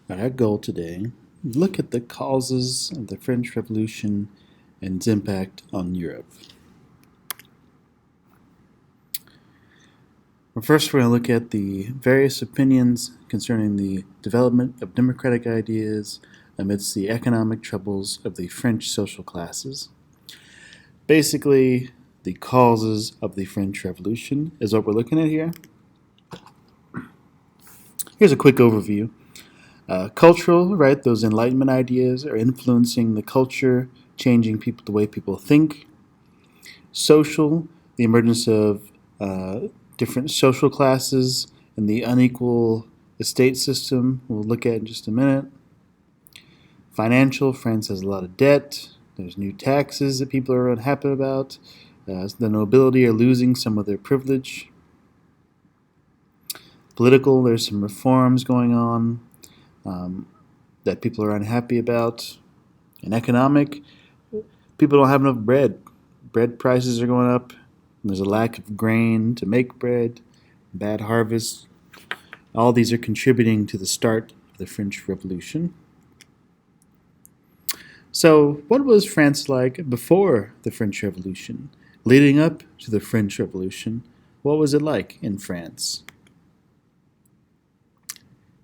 Our goal today, look at the causes of the French Revolution and its impact on Europe. First, we're going to look at the various opinions concerning the development of democratic ideas amidst the economic troubles of the French social classes. Basically, the causes of the French Revolution is what we're looking at here. Here's a quick overview. Cultural, right? Those Enlightenment ideas are influencing the culture, changing people the way people think. Social, the emergence of different social classes and the unequal estate system we'll look at in just a minute. Financial, France has a lot of debt. There's new taxes that people are unhappy about. The nobility are losing some of their privilege. Political, there's some reforms going on that people are unhappy about. And economic, people don't have enough bread. Bread prices are going up. There's a lack of grain to make bread, bad harvests. All these are contributing to the start of the French Revolution. So, what was France like before the French Revolution? Leading up to the French Revolution, what was it like in France?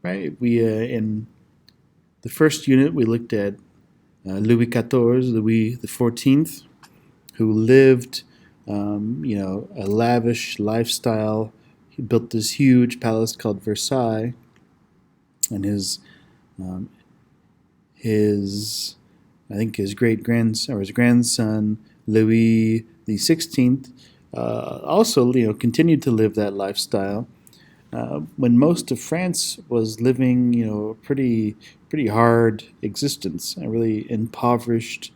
Right, we in the first unit we looked at Louis XIV, Louis XIV, who lived, a lavish lifestyle. He built this huge palace called Versailles, and um, his I think his his grandson Louis the XVI also continued to live that lifestyle. When most of France was living, a pretty hard existence, a really impoverished,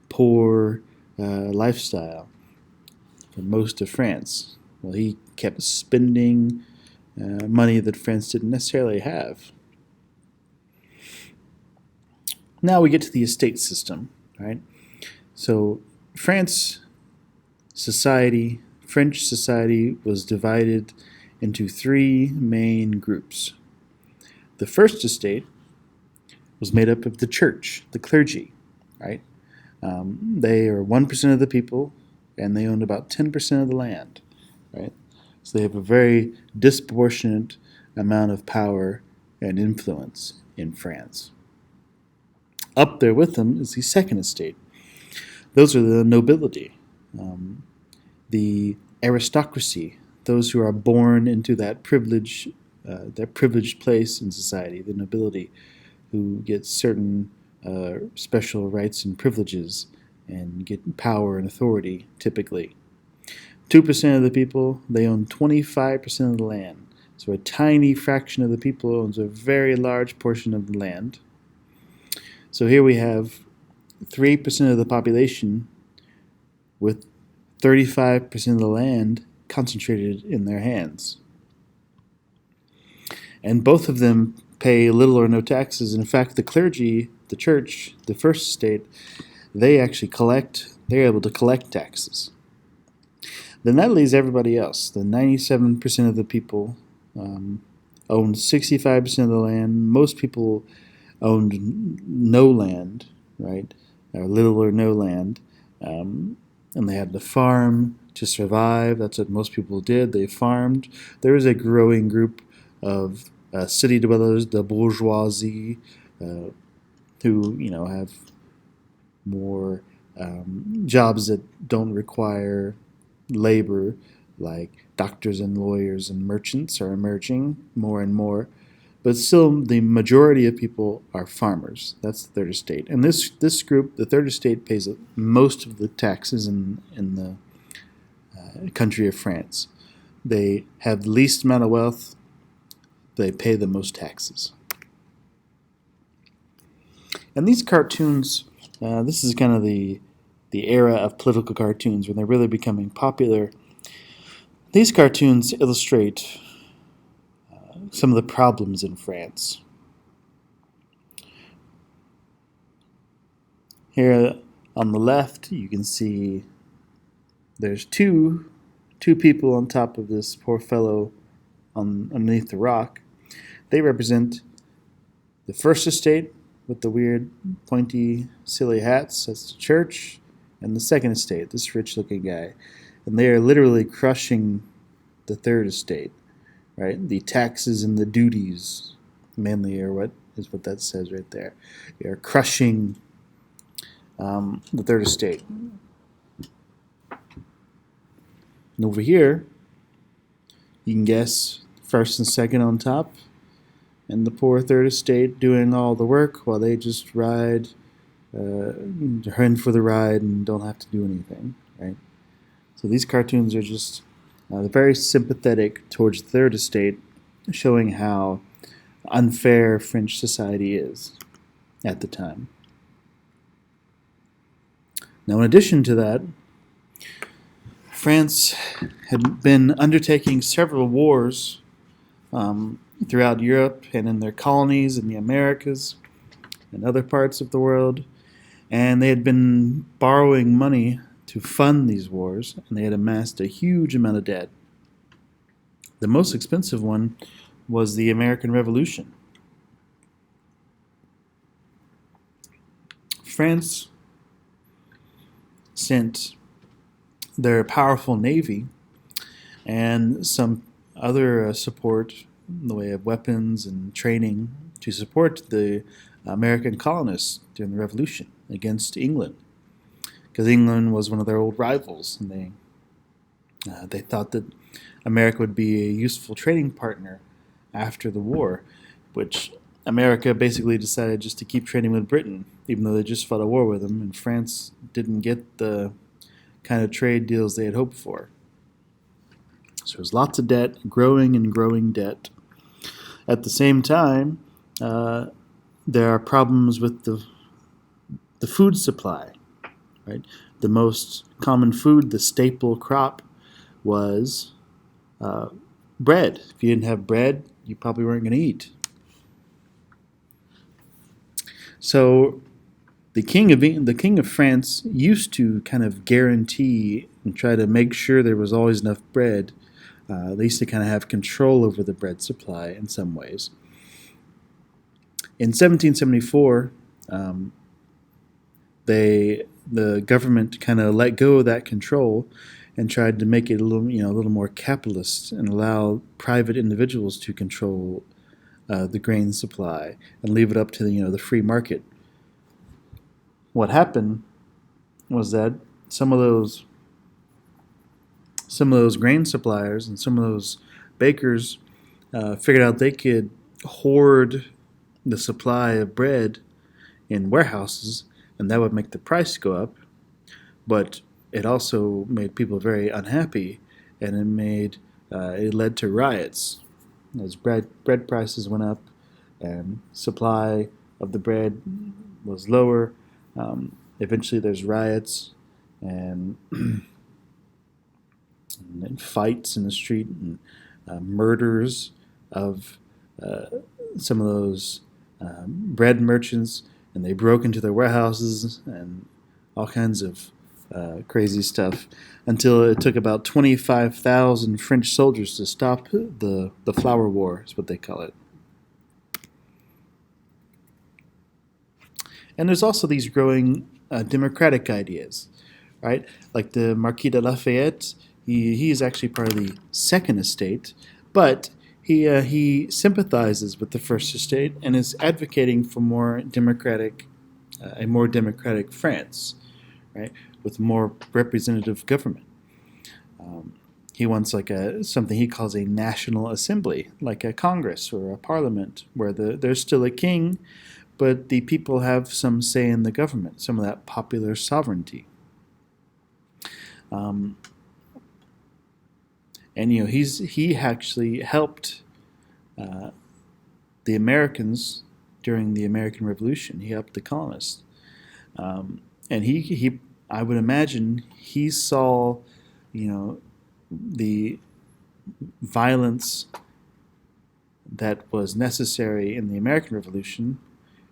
poor lifestyle for most of France. Well, he kept spending money that France didn't necessarily have. Now we get to the estate system, right? So France society, French society was divided into three main groups. The first estate was made up of the church, the clergy, right? They are 1% of the people, and they owned about 10% of the land, right? So they have a very disproportionate amount of power and influence in France. Up there with them is the second estate. Those are the nobility, the aristocracy, those who are born into that privileged place in society, the nobility, who get certain special rights and privileges and get power and authority typically. 2% of the people, they own 25% of the land. So a tiny fraction of the people owns a very large portion of the land. So here we have 3% of the population with 35% of the land concentrated in their hands. And both of them pay little or no taxes. In fact, the clergy, the church, the first estate, they're able to collect taxes. Then that leaves everybody else. The 97% of the people owned 65% of the land. Most people owned no land, right? Or little or no land. And they had to farm to survive. That's what most people did. They farmed. There was a growing group of city dwellers, the bourgeoisie, who have more jobs that don't require labor, like doctors and lawyers and merchants, are emerging more and more. But still, the majority of people are farmers. That's the third estate. And this group, the third estate, pays most of the taxes in the country of France. They have the least amount of wealth. They pay the most taxes. And these cartoons, this is kind of the era of political cartoons when they're really becoming popular. These cartoons illustrate some of the problems in France. Here on the left, you can see there's two people on top of this poor fellow underneath the rock. They represent The first estate with the weird, pointy, silly hats, that's the church. And the second estate, this rich looking guy. And they are literally crushing the third estate, right? The taxes and the duties, mainly, or what is what that says right there. They are crushing the third estate. And over here, you can guess first and second on top, and the poor third estate doing all the work while they just ride, in for the ride and don't have to do anything, right? So these cartoons are just very sympathetic towards the third estate, showing how unfair French society is at the time. Now, in addition to that, France had been undertaking several wars throughout Europe and in their colonies in the Americas and other parts of the world. And they had been borrowing money to fund these wars, and they had amassed a huge amount of debt. The most expensive one was the American Revolution. France sent their powerful navy and some other support in the way of weapons and training to support the American colonists during the Revolution against England, because England was one of their old rivals, and they thought that America would be a useful trading partner after the war, which America basically decided just to keep trading with Britain, even though they just fought a war with them, and France didn't get the kind of trade deals they had hoped for. So there's lots of debt, growing and growing debt. At the same time, there are problems with the food supply, right? The most common food, the staple crop, was bread. If you didn't have bread, you probably weren't going to eat. So the king of France used to kind of guarantee and try to make sure there was always enough bread. They used to kind of have control over the bread supply in some ways. In 1774, the government kind of let go of that control and tried to make it a little more capitalist and allow private individuals to control the grain supply and leave it up to the free market. What happened was that some of those grain suppliers and some of those bakers figured out they could hoard the supply of bread in warehouses, and that would make the price go up. But it also made people very unhappy, and it led to riots as bread prices went up and supply of the bread was lower. Eventually, there's riots and, and fights in the street and murders of some of those bread merchants, and they broke into their warehouses and all kinds of crazy stuff until it took about 25,000 French soldiers to stop the flour war, is what they call it. And there's also these growing democratic ideas, right? Like the Marquis de Lafayette, he is actually part of the Second Estate, but he sympathizes with the First Estate and is advocating for a more democratic France, right, with more representative government. He wants something he calls a national assembly, like a Congress or a parliament, where there's still a king, but the people have some say in the government, some of that popular sovereignty. And he actually helped the Americans during the American Revolution. He helped the colonists, and he I would imagine he saw, the violence that was necessary in the American Revolution,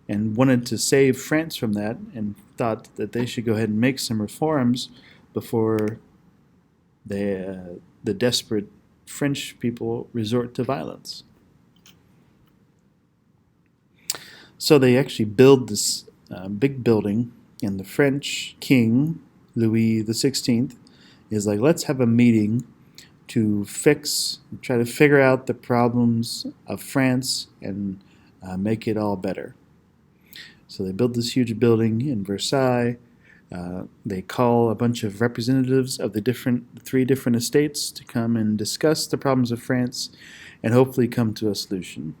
and wanted to save France from that, and thought that they should go ahead and make some reforms before the desperate French people resort to violence. So they actually build this big building, and the French king, Louis XVI, is like, let's have a meeting to try to figure out the problems of France and make it all better. So they build this huge building in Versailles. They call a bunch of representatives of the three different estates to come and discuss the problems of France and hopefully come to a solution.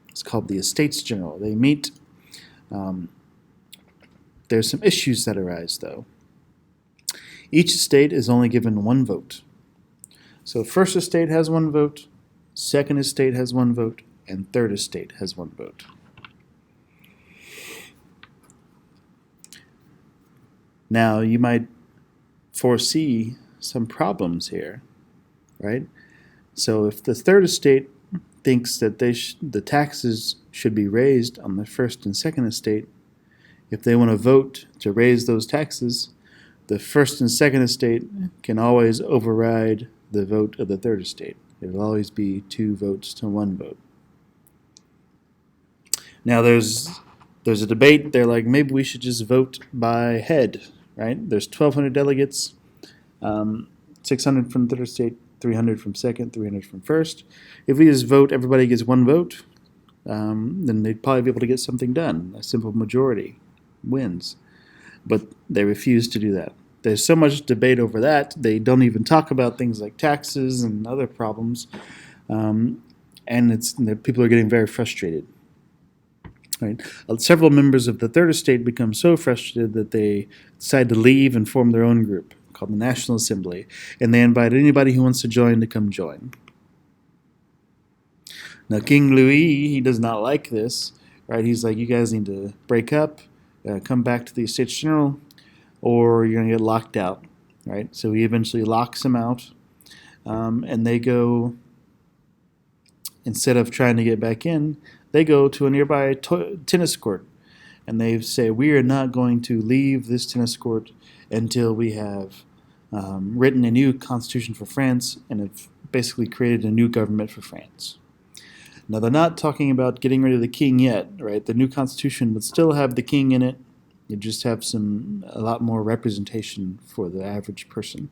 It's called the Estates General. They meet. There's some issues that arise, though. Each estate is only given one vote. So first estate has one vote, second estate has one vote, and third estate has one vote. Now, you might foresee some problems here, right? So if the third estate thinks that the taxes should be raised on the first and second estate, if they want to vote to raise those taxes, the first and second estate can always override the vote of the third estate. It will always be 2 votes to 1 vote. Now there's a debate. They're like, maybe we should just vote by head, right? There's 1,200 delegates, 600 from the third estate, 300 from second, 300 from first. If we just vote, everybody gets 1 vote, then they'd probably be able to get something done. A simple majority wins. But they refuse to do that. There's so much debate over that, they don't even talk about things like taxes and other problems. And people are getting very frustrated. Right? Several members of the third estate become so frustrated that they decide to leave and form their own group called the National Assembly, and they invite anybody who wants to join to come join. Now, King Louis, he does not like this, right? He's like, you guys need to break up, come back to the Estates General, or you're going to get locked out, right? So he eventually locks them out, and they go, instead of trying to get back in, they go to a nearby tennis court, and they say, we are not going to leave this tennis court until we have written a new constitution for France and have basically created a new government for France. Now, they're not talking about getting rid of the king yet, right? The new constitution would still have the king in it. You just have a lot more representation for the average person.